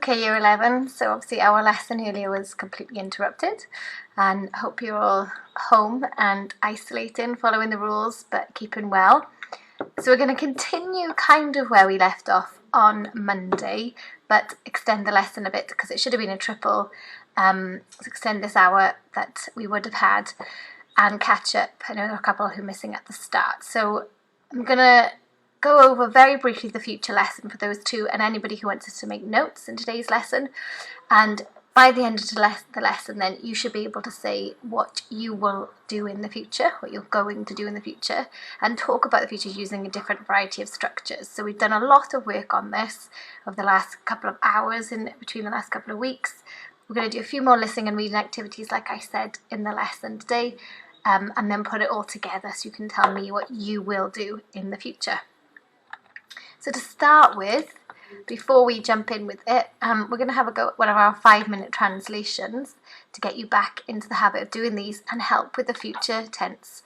Okay, Year 11, so obviously our lesson earlier was completely interrupted, and hope you're all home and isolating, following the rules but keeping well. So we're going to continue kind of where we left off on Monday, but extend the lesson a bit because it should have been a triple. Let's extend this hour that we would have had and catch up. I know there are a couple who are missing at the start, so I'm going to go over very briefly the future lesson for those two and anybody who wants us to make notes in today's lesson. And by the end of the lesson, then you should be able to say what you will do in the future, what you're going to do in the future, and talk about the future using a different variety of structures. So we've done a lot of work on this over the last couple of hours in between the last couple of weeks. We're going to do a few more listening and reading activities, like I said in the lesson today, and then put it all together so you can tell me what you will do in the future. So to start with, before we jump in with it, we're going to have a go at one of our 5-minute translations to get you back into the habit of doing these and help with the future tense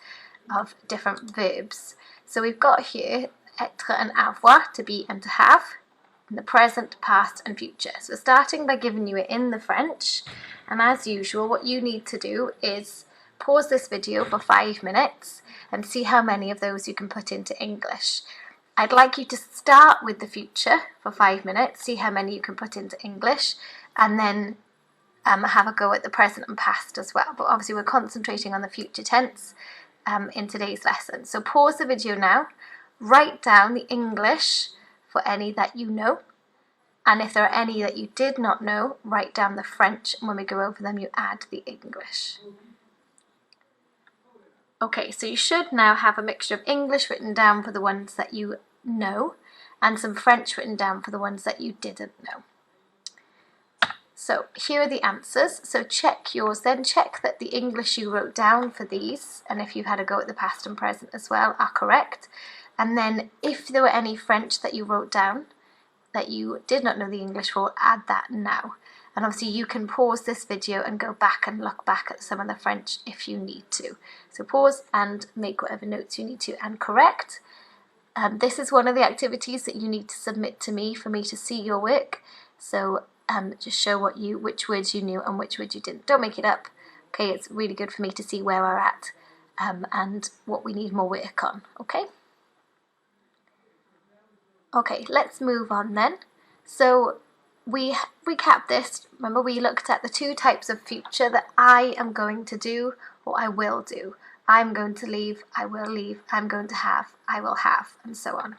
of different verbs. So we've got here être and avoir, to be and to have, in the present, past and future. So starting by giving you it in the French, and as usual what you need to do is pause this video for 5 minutes and see how many of those you can put into English. I'd like you to start with the future for 5 minutes, see how many you can put into English, and then have a go at the present and past as well. But obviously we're concentrating on the future tense in today's lesson. So pause the video now, write down the English for any that you know, and if there are any that you did not know, write down the French, and when we go over them you add the English. Okay, so you should now have a mixture of English written down for the ones that you know and some French written down for the ones that you didn't know. So here are the answers. So check yours, then check that the English you wrote down for these, and if you've had a go at the past and present as well, are correct. And then if there were any French that you wrote down that you did not know the English for, add that now. And obviously you can pause this video and go back and look back at some of the French if you need to. So pause and make whatever notes you need to and correct. This is one of the activities that you need to submit to me for me to see your work. So just show which words you knew and which words you didn't. Don't make it up. Okay, it's really good for me to see where we're at and what we need more work on. Okay? Okay, let's move on then. So we recapped this. Remember, we looked at the two types of future that I am going to do or I will do. I'm going to leave, I will leave, I'm going to have, I will have, and so on.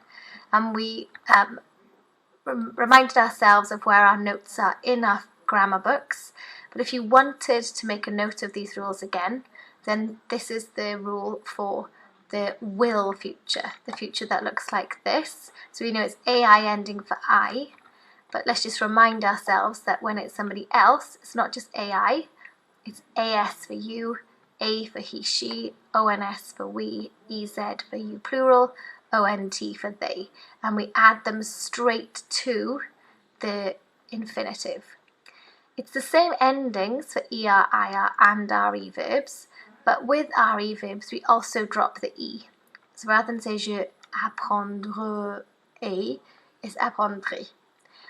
And we reminded ourselves of where our notes are in our grammar books. But if you wanted to make a note of these rules again, then this is the rule for the will future, the future that looks like this. So we know it's AI ending for I. But let's just remind ourselves that when it's somebody else, it's not just AI, it's AS for you, A for he, she, ONS for we, EZ for you plural, ONT for they. And we add them straight to the infinitive. It's the same endings for ER, IR and RE verbs, but with RE verbs we also drop the E. So rather than say je apprendrai, it's apprendrai.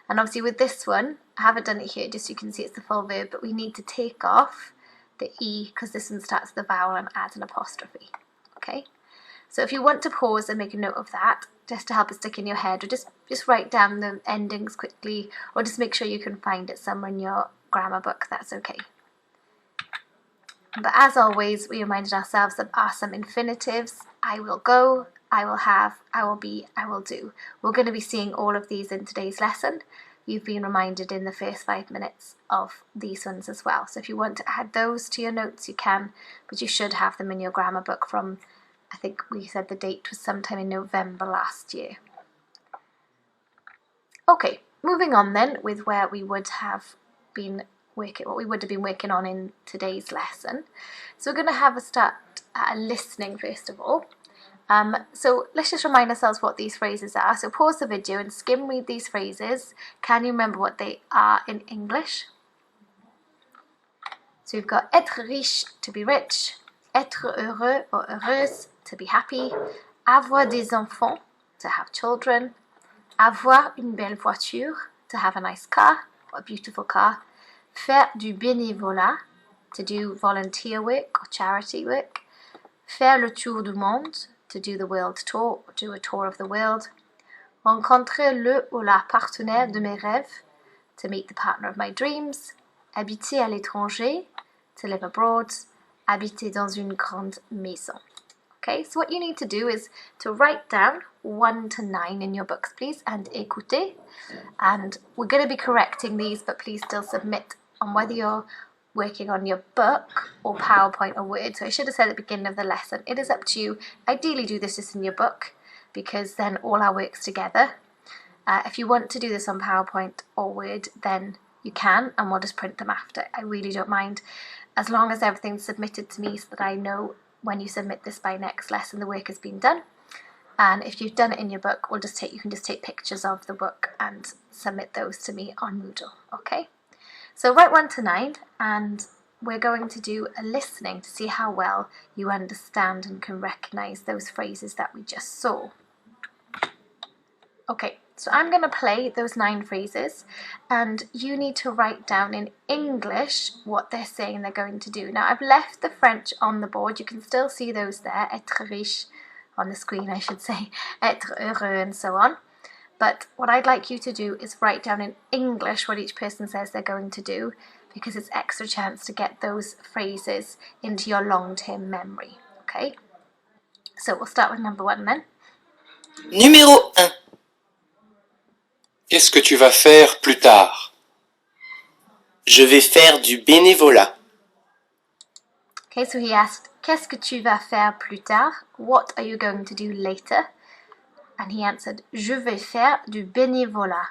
And obviously with this one, I haven't done it here just so you can see it's the full verb, but we need to take off the E because this one starts with a vowel and add an apostrophe. Okay? So if you want to pause and make a note of that, just to help it stick in your head, or just write down the endings quickly, or just make sure you can find it somewhere in your grammar book, that's okay. But as always, we reminded ourselves that there are some infinitives. I will go, I will have, I will be, I will do. We're going to be seeing all of these in today's lesson. You've been reminded in the first 5 minutes of these ones as well. So if you want to add those to your notes, you can, but you should have them in your grammar book from, I think we said the date was sometime in November last year. Okay, moving on then with where we would have been working, what we would have been working on in today's lesson. So we're going to have a start at listening first of all. So let's just remind ourselves what these phrases are. So pause the video and skim read these phrases. Can you remember what they are in English? So we've got être riche, to be rich, être heureux or heureuse, to be happy, avoir des enfants, to have children, avoir une belle voiture, to have a nice car, a beautiful car. Faire du bénévolat, to do volunteer work or charity work. Faire le tour du monde, to do the world tour, or do a tour of the world. Rencontrer le ou la partenaire de mes rêves, to meet the partner of my dreams. Habiter à l'étranger, to live abroad. Habiter dans une grande maison. Okay, so what you need to do is to write down 1 to 9 in your books, please, and écoutez. And we're going to be correcting these, but please still submit on whether you're working on your book or PowerPoint or Word. So I should have said at the beginning of the lesson, it is up to you. Ideally do this just in your book, because then all our work's together. If you want to do this on PowerPoint or Word, then you can, and we'll just print them after. I really don't mind, as long as everything's submitted to me so that I know when you submit this by next lesson the work has been done. And if you've done it in your book, you can just take pictures of the book and submit those to me on Moodle. Okay, so write 1 to 9, and we're going to do a listening to see how well you understand and can recognize those phrases that we just saw. Okay, so I'm going to play those 9 phrases, and you need to write down in English what they're saying they're going to do. Now, I've left the French on the board. You can still see those there, être riche, on the screen, I should say, être heureux, and so on. But what I'd like you to do is write down in English what each person says they're going to do, because it's extra chance to get those phrases into your long-term memory. Okay, so we'll start with number 1 then. Numéro 1. Qu'est-ce que tu vas faire plus tard? Je vais faire du bénévolat. Okay, so he asked, qu'est-ce que tu vas faire plus tard? What are you going to do later? And he answered, je vais faire du bénévolat.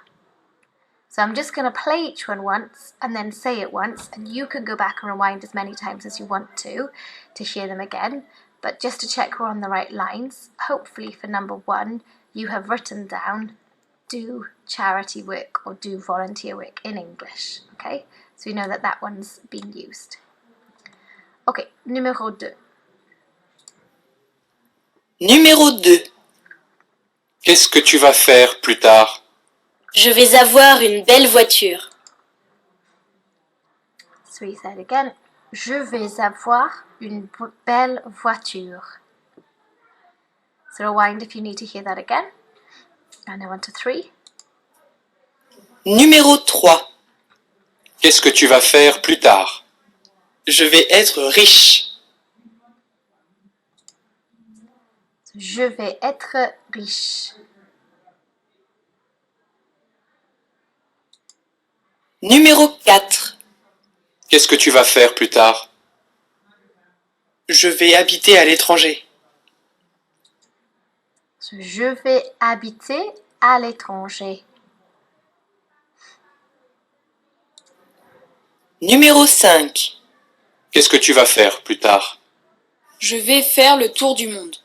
So I'm just going to play each one once and then say it once, and you can go back and rewind as many times as you want to hear them again. But just to check we're on the right lines, hopefully for number 1, you have written down do charity work or do volunteer work in English. Okay, so you know that that one's been used. Okay, numéro 2. Numéro 2. Qu'est-ce que tu vas faire plus tard? Je vais avoir une belle voiture. So he said again, je vais avoir une belle voiture. So rewind if you need to hear that again. And I 1 to 3. Numéro 3. Qu'est-ce que tu vas faire plus tard? Je vais être riche. Je vais être riche. Numéro 4. Qu'est-ce que tu vas faire plus tard? Je vais habiter à l'étranger. Je vais habiter à l'étranger. Numéro 5. Qu'est-ce que tu vas faire plus tard? Je vais faire le tour du monde.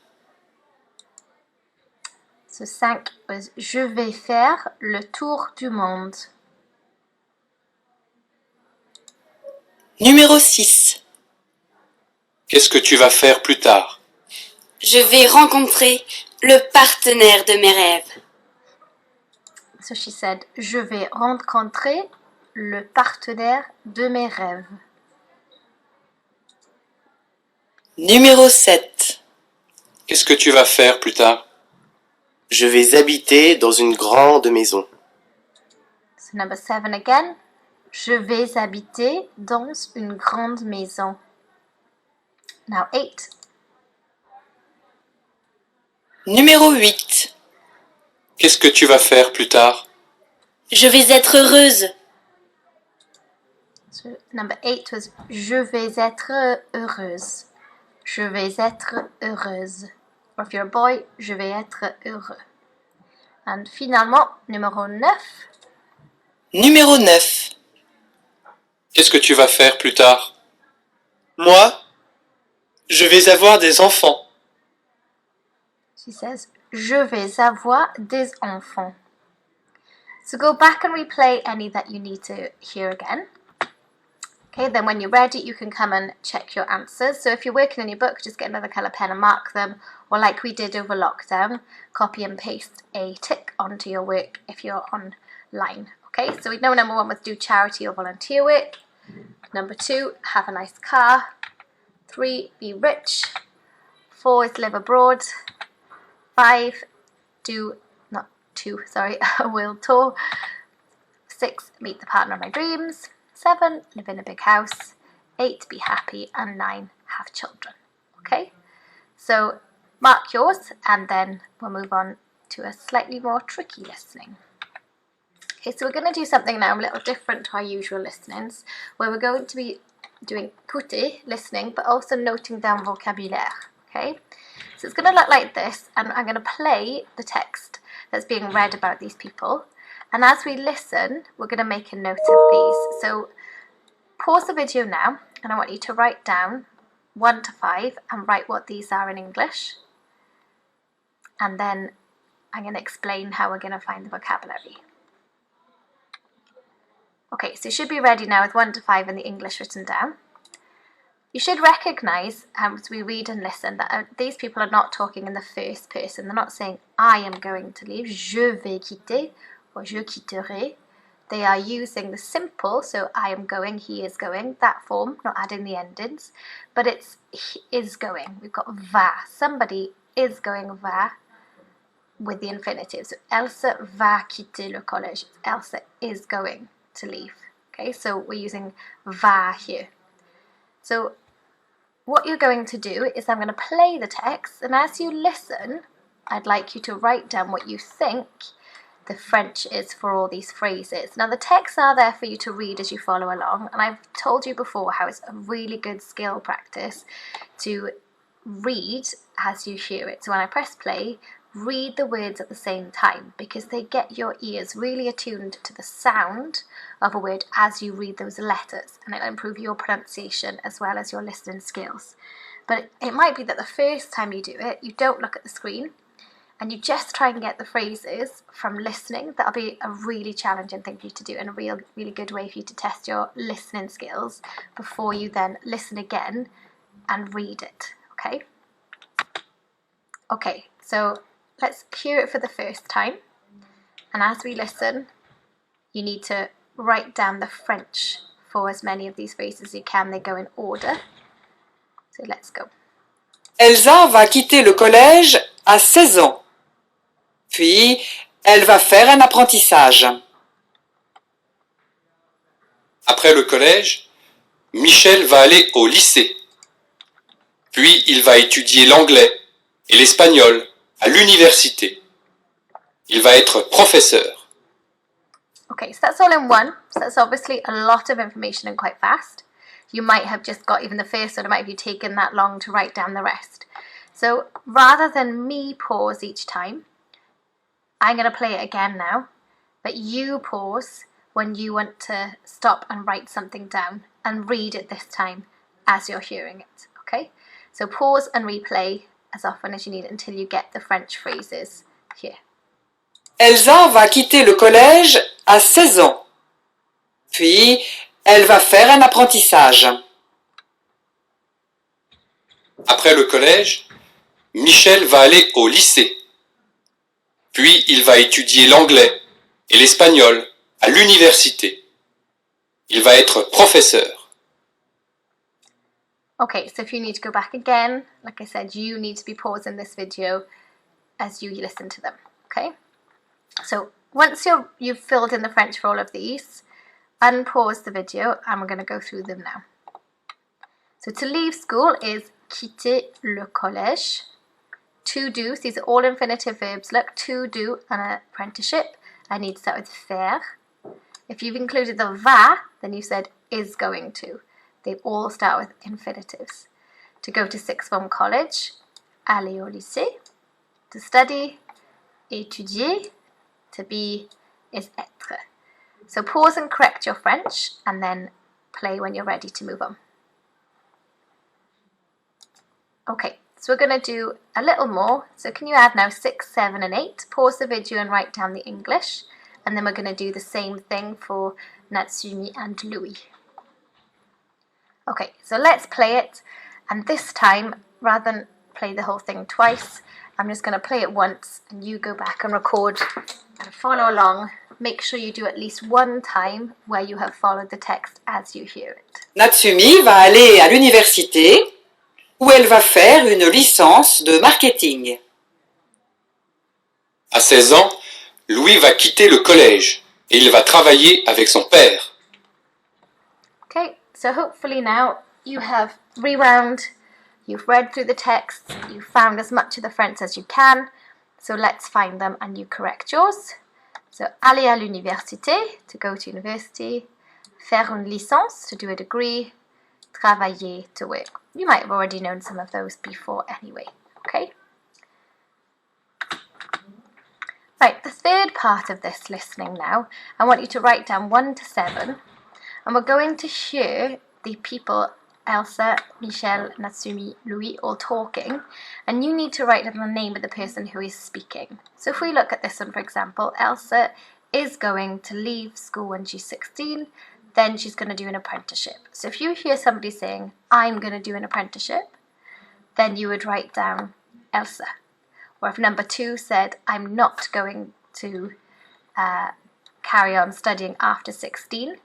So 5 was je vais faire le tour du monde. Numéro 6. Qu'est-ce que tu vas faire plus tard? Je vais rencontrer le partenaire de mes rêves. So she said, je vais rencontrer le partenaire de mes rêves. Numéro 7. Qu'est-ce que tu vas faire plus tard? Je vais habiter dans une grande maison. So number 7 again. Je vais habiter dans une grande maison. Now 8. Numéro 8. Qu'est-ce que tu vas faire plus tard? Je vais être heureuse. So number 8 was je vais être heureuse. Je vais être heureuse. Or if you're a boy, je vais être heureux. And finalement, numéro 9. Numéro 9. Qu'est-ce que tu vas faire plus tard? Moi, je vais avoir des enfants. She says, je vais avoir des enfants. So go back and replay any that you need to hear again. Okay, then when you're ready, you can come and check your answers. So if you're working in your book, just get another colour pen and mark them. Or like we did over lockdown, copy and paste a tick onto your work if you're online. Okay, so we know number 1 was do charity or volunteer work. Number 2, have a nice car. 3, be rich. 4 is live abroad. 5, a world tour. 6, meet the partner of my dreams. 7, live in a big house. 8, be happy. And 9, have children. Okay, so mark yours and then we'll move on to a slightly more tricky listening. Okay, so we're going to do something now a little different to our usual listenings, where we're going to be doing écouter, listening, but also noting down vocabulaire. Okay, so it's going to look like this, and I'm going to play the text that's being read about these people, and as we listen, we're going to make a note of these. So pause the video now, and I want you to write down 1 to 5 and write what these are in English, and then I'm going to explain how we're going to find the vocabulary. Okay, so you should be ready now with 1 to 5 in the English written down. You should recognise, as we read and listen, that these people are not talking in the first person. They're not saying, I am going to leave, je vais quitter, or je quitterai. They are using the simple, so I am going, he is going, that form, not adding the endings, but it's he is going. We've got va, somebody is going va with the infinitive. So Elsa va quitter le collège. Elsa is going to leave. Okay, so we're using va here. So what you're going to do is I'm going to play the text, and as you listen, I'd like you to write down what you think the French is for all these phrases. Now the texts are there for you to read as you follow along, and I've told you before how it's a really good skill practice to read as you hear it. So when I press play, read the words at the same time, because they get your ears really attuned to the sound of a word as you read those letters, and it'll improve your pronunciation as well as your listening skills. But it might be that the first time you do it, you don't look at the screen and you just try and get the phrases from listening. That'll be a really challenging thing for you to do, and a really good way for you to test your listening skills before you then listen again and read it. Okay, so let's hear it for the first time, and as we listen, you need to write down the French for as many of these phrases as you can. They go in order, so let's go. Elsa va quitter le collège à 16 ans. Puis, elle va faire un apprentissage. Après le collège, Michel va aller au lycée. Puis, il va étudier l'anglais et l'espagnol à l'université. Il va être professeur. Okay, so that's all in one. So that's obviously a lot of information and quite fast. You might have just got even the first one, it might have taken that long to write down the rest. So rather than me pause each time, I'm going to play it again now, but you pause when you want to stop and write something down, and read it this time as you're hearing it, okay? So pause and replay as often as you need until you get the French phrases here. Elsa va quitter le collège à 16 ans. Puis, elle va faire un apprentissage. Après le collège, Michel va aller au lycée. Puis, il va étudier l'anglais et l'espagnol à l'université. Il va être professeur. Okay, so if you need to go back again, like I said, you need to be pausing this video as you listen to them, okay? So once you've filled in the French for all of these, unpause the video and we're going to go through them now. So to leave school is quitter le collège. To do, these are all infinitive verbs. Look, to do an apprenticeship, I need to start with faire. If you've included the va, then you said is going to. They all start with infinitives. To go to sixth form college, aller au lycée. To study, étudier. To be is être. So pause and correct your French and then play when you're ready to move on. Okay, so we're going to do a little more. So can you add now 6, 7 and 8? Pause the video and write down the English. And then we're going to do the same thing for Natsumi and Louis. Okay, so let's play it. And this time, rather than play the whole thing twice, I'm just going to play it once and you go back and record and follow along make sure you do at least one time where you have followed the text as you hear it. Natsumi va aller à l'université où elle va faire une licence de marketing. À 16 ans, Louis va quitter le collège et il va travailler avec son père. Okay, so hopefully now you have rewound, you've read through the text, you've found as much of the French as you can. So let's find them and you correct yours. So aller à l'université, to go to university. Faire une licence, to do a degree. Travailler, to work. You might have already known some of those before anyway, okay? Right, the third part of this listening now, I want you to write down 1 to 7. And we're going to hear the people, Elsa, Michel, Natsumi, Louis, all talking. And you need to write down the name of the person who is speaking. So if we look at this one, for example, Elsa is going to leave school when she's 16. Then she's going to do an apprenticeship. So if you hear somebody saying, I'm going to do an apprenticeship, then you would write down Elsa. Or if number 2 said, I'm not going to carry on studying after 16,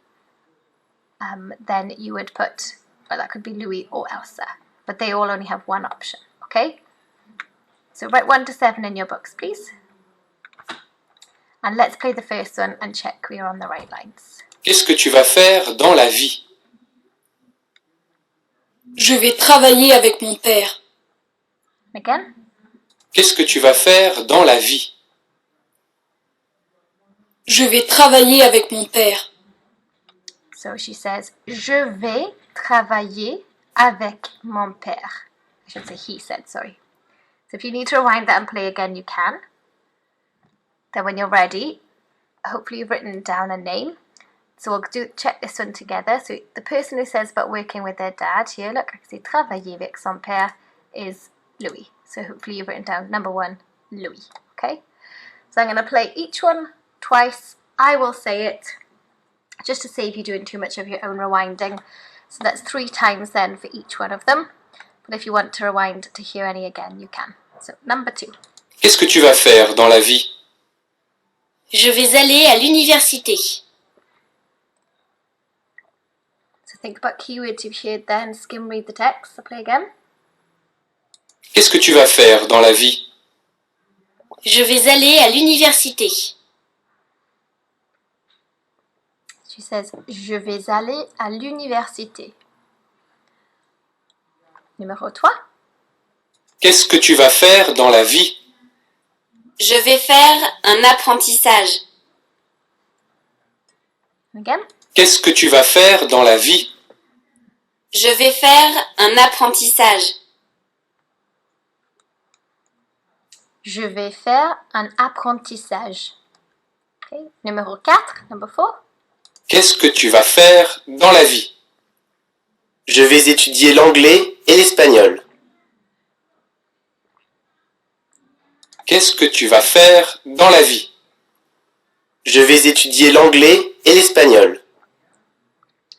then you would put, well, that could be Louis or Elsa, but they all only have one option, okay? So write 1 to 7 in your books, please. And let's play the first one and check we are on the right lines. Qu'est-ce que tu vas faire dans la vie? Je vais travailler avec mon père. Again? Qu'est-ce que tu vas faire dans la vie? Je vais travailler avec mon père. So she says, je vais travailler avec mon père. I should say he said, sorry. So if you need to rewind that and play again, you can. Then when you're ready, hopefully you've written down a name. So we'll check this one together. So the person who says about working with their dad, here, look, I can see travailler avec son père is Louis. So hopefully you've written down number 1, Louis, okay? So I'm going to play each one twice. I will say it, just to save you doing too much of your own rewinding. So that's 3 times then for each one of them. But if you want to rewind to hear any again, you can. So number 2. Qu'est-ce que tu vas faire dans la vie? Je vais aller à l'université. So think about keywords you've heard then, skim read the text. So play again. Qu'est-ce que tu vas faire dans la vie? Je vais aller à l'université. She says, je vais aller à l'université. Numéro 3. Qu'est-ce que tu vas faire dans la vie? Je vais faire un apprentissage. Again. Qu'est-ce que tu vas faire dans la vie? Je vais faire un apprentissage. Je vais faire un apprentissage. Okay. Numéro 4, number 4. Qu'est-ce que tu vas faire dans la vie? Je vais étudier l'anglais et l'espagnol. Qu'est-ce que tu vas faire dans la vie? Je vais étudier l'anglais et l'espagnol.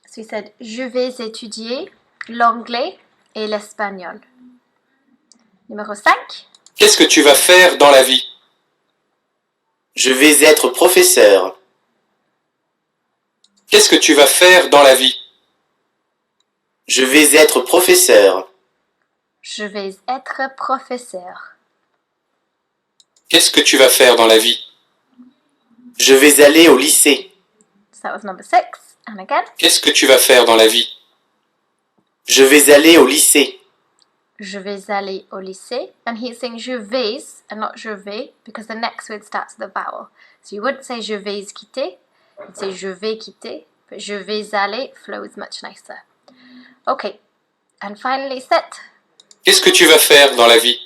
So he said, je vais étudier l'anglais et l'espagnol. Numéro 5. Qu'est-ce que tu vas faire dans la vie? Je vais être professeur. Qu'est-ce que tu vas faire dans la vie? Je vais être professeur. Je vais être professeur. Qu'est-ce que tu vas faire dans la vie? Je vais aller au lycée. So that was number 6. And again. Qu'est-ce que tu vas faire dans la vie? Je vais aller au lycée. Je vais aller au lycée. And he's saying je vais and not je vais because the next word starts with a vowel. So you wouldn't say je vais quitter. You'd say je vais quitter. But je vais aller flows much nicer. Okay. And finally, Sept. Qu'est-ce que tu vas faire dans la vie?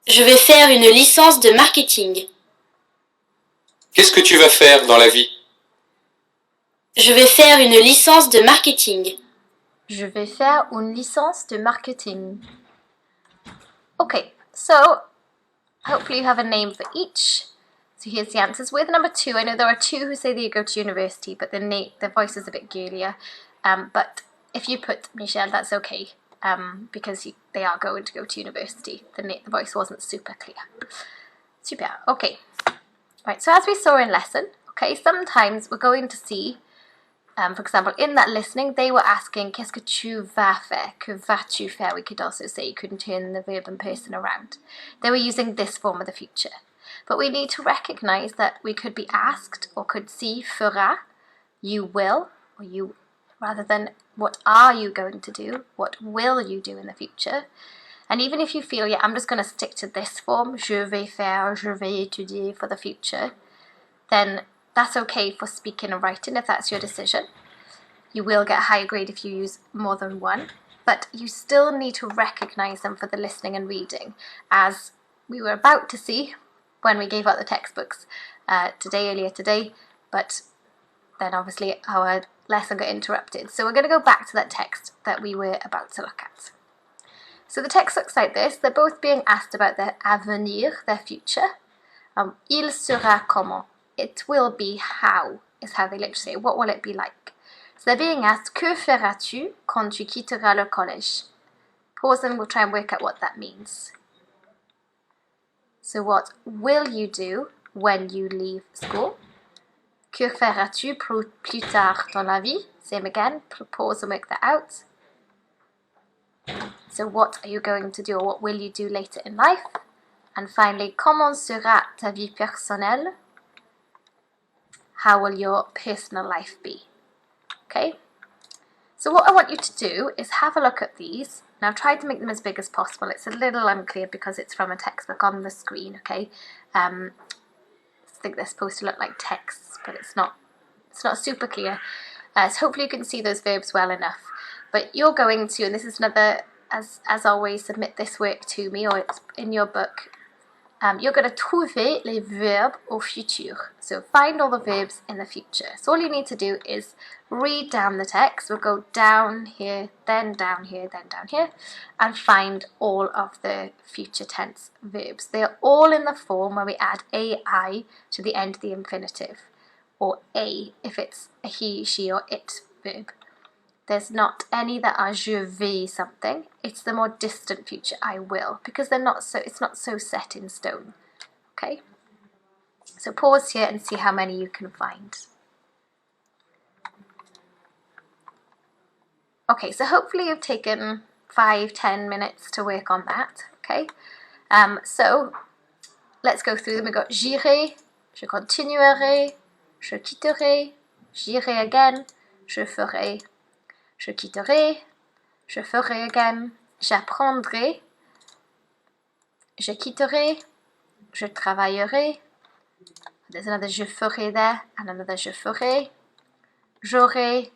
Je vais faire une licence de marketing. Qu'est-ce que tu vas faire dans la vie? Je vais faire une licence de marketing. Je vais faire une licence de marketing. Okay, so hopefully you have a name for each. So here's the answers. With number 2, I know there are 2 who say they go to university, but the voice is a bit girlier. But if you put Michel, that's okay, because they are going to go to university. The voice wasn't super clear. Super, okay. Right, so as we saw in lesson, okay, sometimes we're going to see, for example, in that listening, they were asking, qu'est-ce que tu vas faire? Que vas-tu faire? We could also say, you couldn't turn the verb and person around. They were using this form of the future. But we need to recognize that we could be asked or could see fera, you will, or you, rather than what are you going to do, what will you do in the future. And even if you feel, yeah, I'm just going to stick to this form, je vais faire, je vais étudier for the future, then that's okay for speaking and writing if that's your decision. You will get a higher grade if you use more than one, but you still need to recognize them for the listening and reading, as we were about to see when we gave out the textbooks earlier today, but then obviously our lesson got interrupted. So we're going to go back to that text that we were about to look at. So the text looks like this. They're both being asked about their avenir, their future. Il sera comment? It will be how, is how they literally say. What will it be like? So they're being asked, que feras-tu quand tu quitteras le collège? Pause and we'll try and work out what that means. So what will you do when you leave school? Que feras-tu plus tard dans la vie? Same again, pause and work that out. So what are you going to do, or what will you do later in life? And finally, comment sera ta vie personnelle? How will your personal life be? Okay? So what I want you to do is have a look at these. Now try to make them as big as possible. It's a little unclear because it's from a textbook on the screen, okay? I think they're supposed to look like texts, but it's not super clear. So hopefully you can see those verbs well enough. But you're going to, and this is another, as always, submit this work to me, or it's in your book. You're going to trouver les verbes au futur. So find all the verbs in the future. So all you need to do is read down the text. We'll go down here, then down here, then down here, and find all of the future tense verbs. They are all in the form where we add ai to the end of the infinitive, or a if it's a he, she, or it verb. There's not any that are je vais something. It's the more distant future, I will, because it's not so set in stone. Okay? So pause here and see how many you can find. Okay, so hopefully you've taken 5-10 minutes to work on that. Okay? So let's go through them. We've got j'irai, je continuerai, je quitterai, j'irai again, je ferai, je quitterai, je ferai again, j'apprendrai, je quitterai, je travaillerai. There's another je ferai there and another je ferai. J'aurai,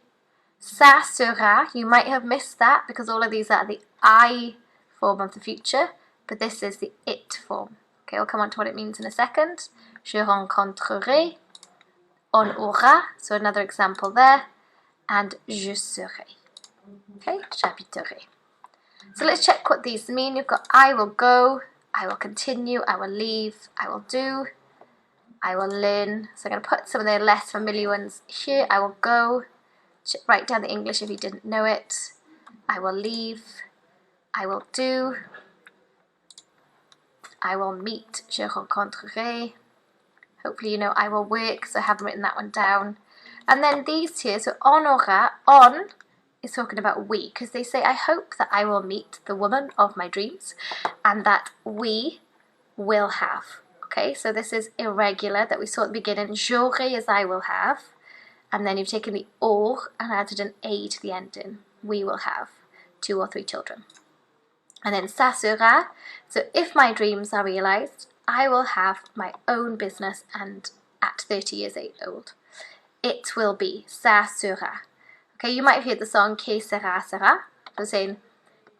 ça sera. You might have missed that because all of these are the I form of the future, but this is the it form. Okay, I'll come on to what it means in a second. Je rencontrerai, on aura, so another example there, and je serai. Okay, j'habiterai. So let's check what these mean. You've got I will go, I will continue, I will leave, I will do, I will learn. So I'm going to put some of the less familiar ones here. I will go. Write down the English if you didn't know it. I will leave. I will do. I will meet. Je rencontrerai. Hopefully you know I will work, so I haven't written that one down. And then these here, so on aura, on is talking about we, because they say, I hope that I will meet the woman of my dreams, and that we will have. Okay, so this is irregular that we saw at the beginning. J'aurai is I will have, and then you've taken the or and added an a to the ending. We will have 2 or 3 children. And then ça sera, so if my dreams are realized, I will have my own business and at 30 years old. It will be, ça sera. Okay, you might have heard the song Que sera, sera. So saying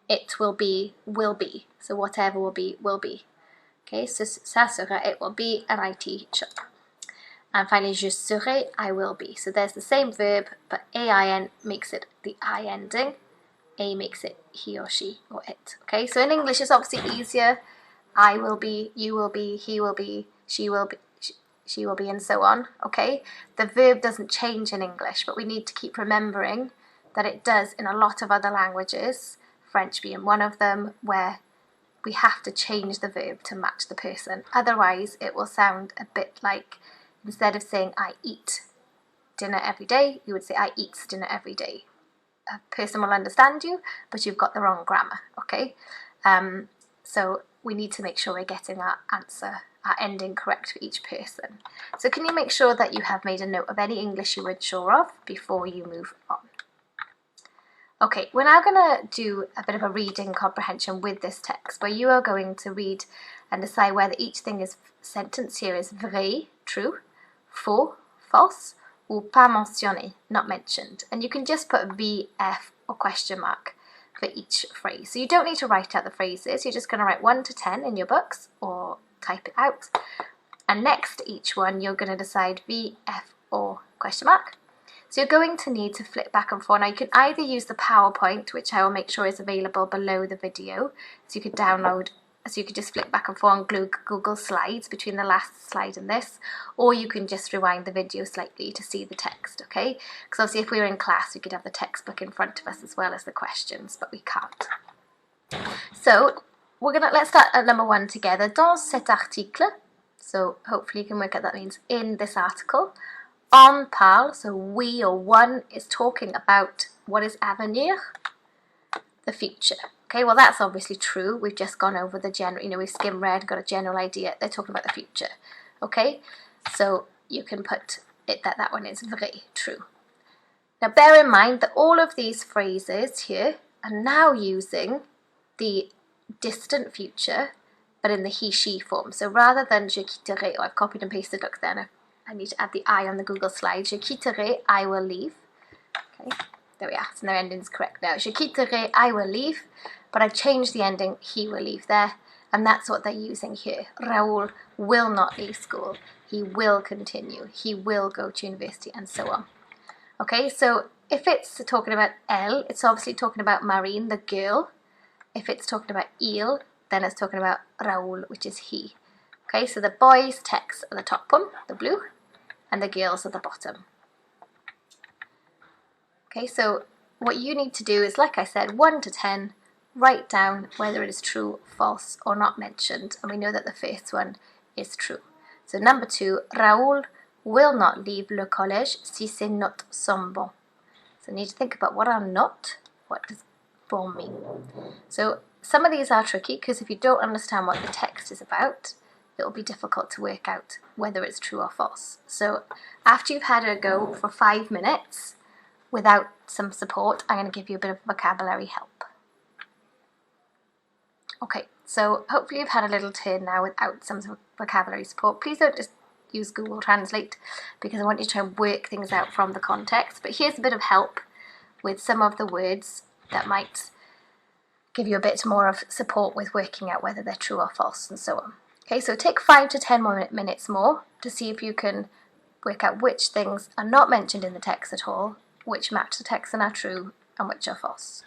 it will be. So whatever will be, will be. Okay, so ça sera, it will be an IT shop. And finally, je serai, I will be. So there's the same verb, but AIN makes it the I ending. A makes it he or she or it. Okay, so in English it's obviously easier. I will be, you will be, he will be, she will be, she will be, and so on. Okay, the verb doesn't change in English, but we need to keep remembering that it does in a lot of other languages, French being one of them, where we have to change the verb to match the person. Otherwise, it will sound a bit like, instead of saying I eat dinner every day, you would say I eats dinner every day. A person will understand you, but you've got the wrong grammar, okay? So we need to make sure we're getting our answer, our ending correct for each person. So can you make sure that you have made a note of any English you weren't sure of before you move on? Okay, we're now going to do a bit of a reading comprehension with this text, where you are going to read and decide whether each sentence here is vrai, true, faux, false, or pas mentionné, not mentioned. And you can just put VF or question mark for each phrase. So you don't need to write out the phrases, you're just going to write 1 to 10 in your books or type it out. And next to each one, you're going to decide VF or question mark. So you're going to need to flip back and forth. Now you can either use the PowerPoint, which I will make sure is available below the video, so you could download, so you could just flip back and forth on Google Slides between the last slide and this, or you can just rewind the video slightly to see the text, okay? Because obviously if we were in class, we could have the textbook in front of us as well as the questions, but we can't. So let's start at number 1 together. Dans cet article, so hopefully you can work out that means in this article. On parle, so we or one is talking about what is avenir? The future. Okay, well that's obviously true. We've just gone over the general, we've skimmed read, got a general idea. They're talking about the future. Okay, so you can put it that one is vrai, true. Now bear in mind that all of these phrases here are now using the distant future, but in the he, she form. So rather than je quitterai, I've copied and pasted, look there, I need to add the I on the Google slide. Je quitterai, I will leave. Okay, there we are. So their ending's correct now. Je quitterai, I will leave. But I've changed the ending, he will leave there. And that's what they're using here. Raoul will not leave school. He will continue. He will go to university and so on. Okay, so if it's talking about elle, it's obviously talking about Marine, the girl. If it's talking about il, then it's talking about Raoul, which is he. Okay, so the boys' text are the top one, the blue, and the girls are the bottom. Okay, so what you need to do is, like I said, 1 to 10, write down whether it is true, false, or not mentioned. And we know that the first one is true. So number 2, Raoul will not leave le collège si ses notes sont bonnes. So you need to think about what are not, what does bon mean. So some of these are tricky because if you don't understand what the text is about, it will be difficult to work out whether it's true or false. So after you've had a go for 5 minutes without some support, I'm going to give you a bit of vocabulary help. Okay, so hopefully you've had a little turn now without some vocabulary support. Please don't just use Google Translate because I want you to try and work things out from the context. But here's a bit of help with some of the words that might give you a bit more of support with working out whether they're true or false and so on. Okay, so take 5 to 10 more minutes more to see if you can work out which things are not mentioned in the text at all, which match the text and are true, and which are false.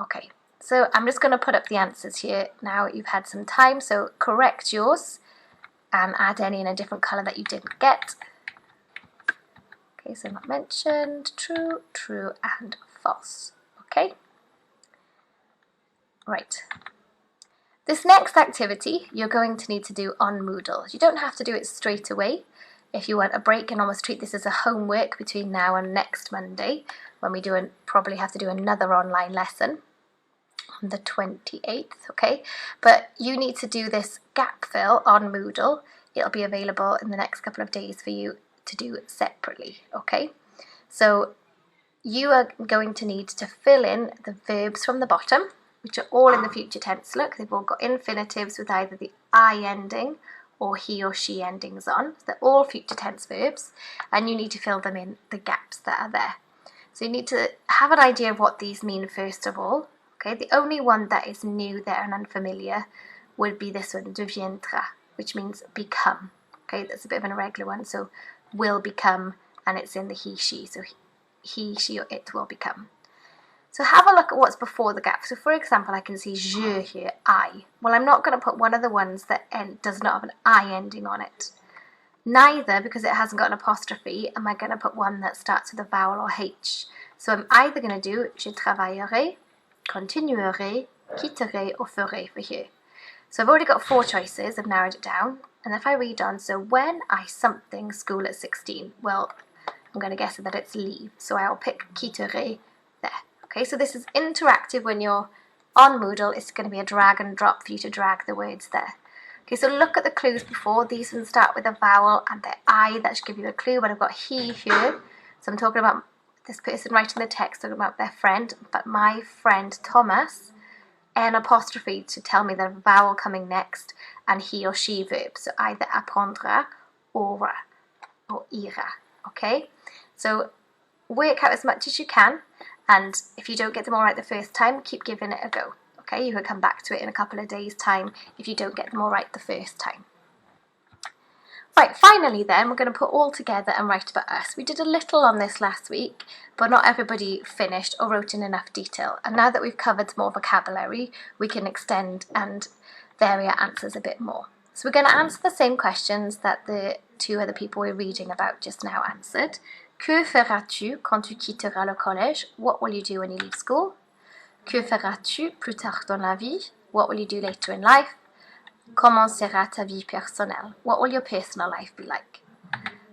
Okay, so I'm just going to put up the answers here now. You've had some time, so correct yours and add any in a different colour that you didn't get. Okay, so not mentioned, true, true, and false. Okay, right. This next activity you're going to need to do on Moodle. You don't have to do it straight away. If you want a break and almost treat this as a homework between now and next Monday, when we probably have to do another online lesson on the 28th, okay? But you need to do this gap fill on Moodle. It'll be available in the next couple of days for you to do separately, okay? So you are going to need to fill in the verbs from the bottom, which are all in the future tense. Look, they've all got infinitives with either the I ending or he or she endings on. They're all future tense verbs, and you need to fill them in the gaps that are there. So you need to have an idea of what these mean first of all. Okay, the only one that is new there and unfamiliar would be this one, deviendra, which means become. Okay, that's a bit of an irregular one, so will become, and it's in the he, she, so he, she, or it will become. So have a look at what's before the gap. So for example, I can see je here, I. Well, I'm not going to put one of the ones that does not have an I ending on it. Neither, because it hasn't got an apostrophe, am I going to put one that starts with a vowel or H. So I'm either going to do je travaillerai continuerai, quitterai, or ferai for here. So I've already got 4 choices, I've narrowed it down. And if I read on, so when I something school at 16, well, I'm going to guess that it's leave. So I'll pick quitterai there. Okay, so this is interactive. When you're on Moodle, it's going to be a drag and drop for you to drag the words there. Okay, so look at the clues before. These ones start with a vowel and the I. That should give you a clue, but I've got he here. So I'm talking about this person writing the text, talking about their friend, but my friend Thomas, an apostrophe to tell me the vowel coming next, and he or she verb. So either apprendra, aura, or ira. Okay, so work out as much as you can, and if you don't get them all right the first time, keep giving it a go. Okay, you can come back to it in a couple of days' time if you don't get them all right the first time. Right, finally then, we're going to put all together and write about us. We did a little on this last week, but not everybody finished or wrote in enough detail. And now that we've covered more vocabulary, we can extend and vary our answers a bit more. So we're going to answer the same questions that the 2 other people we're reading about just now answered. Que feras-tu quand tu quitteras le collège? What will you do when you leave school? Que feras-tu plus tard dans la vie? What will you do later in life? Comment sera ta vie personnelle? What will your personal life be like?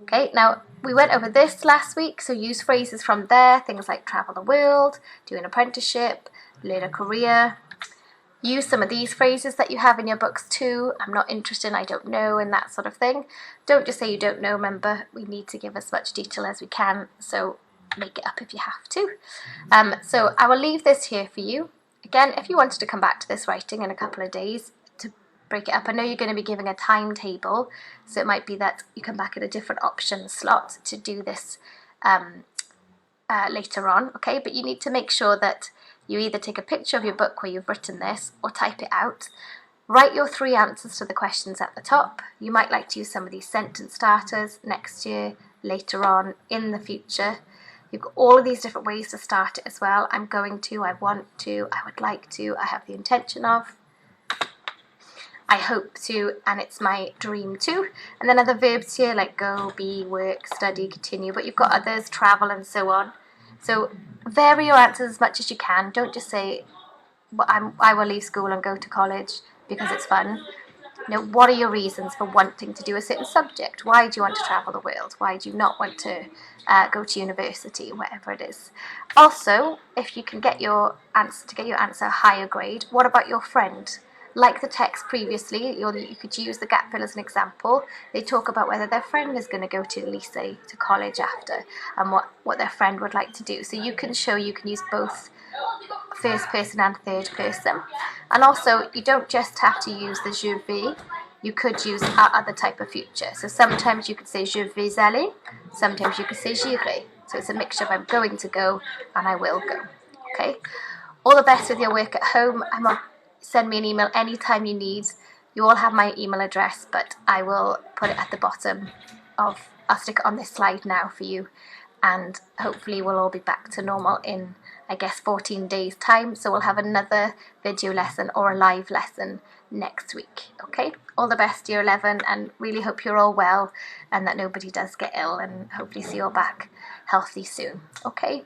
Okay, now we went over this last week, so use phrases from there, things like travel the world, do an apprenticeship, learn a career. Use some of these phrases that you have in your books too. I'm not interested, I don't know, and that sort of thing. Don't just say you don't know, remember, we need to give as much detail as we can, so make it up if you have to. So I will leave this here for you. Again, if you wanted to come back to this writing in a couple of days, break it up. I know you're going to be giving a timetable, so it might be that you come back at a different option slot to do this later on, okay? But you need to make sure that you either take a picture of your book where you've written this or type it out. Write your 3 answers to the questions at the top. You might like to use some of these sentence starters next year, later on, in the future. You've got all of these different ways to start it as well. I'm going to, I want to, I would like to, I have the intention of, I hope to, and it's my dream too. And then other verbs here like go, be, work, study, continue, but you've got others, travel and so on. So vary your answers as much as you can. Don't just say, well, I will leave school and go to college because it's fun. You know, what are your reasons for wanting to do a certain subject? Why do you want to travel the world? Why do you not want to go to university, whatever it is? Also, if you can get your answer a higher grade, what about your friend? Like the text previously, you could use the gap fill as an example. They talk about whether their friend is going to go to lycée, to college after, and what their friend would like to do. So you can use both first person and third person. And also, you don't just have to use the je vais, you could use our other type of future. So sometimes you could say je vais aller, sometimes you could say j'irai. So it's a mixture of I'm going to go and I will go. Okay? All the best with your work at home. Send me an email anytime you need. You all have my email address, but I will put it at the bottom I'll stick it on this slide now for you, and hopefully we'll all be back to normal in, I guess, 14 days time. So we'll have another video lesson or a live lesson next week. Okay, all the best year 11, and really hope you're all well and that nobody does get ill, and hopefully see you all back healthy soon. Okay.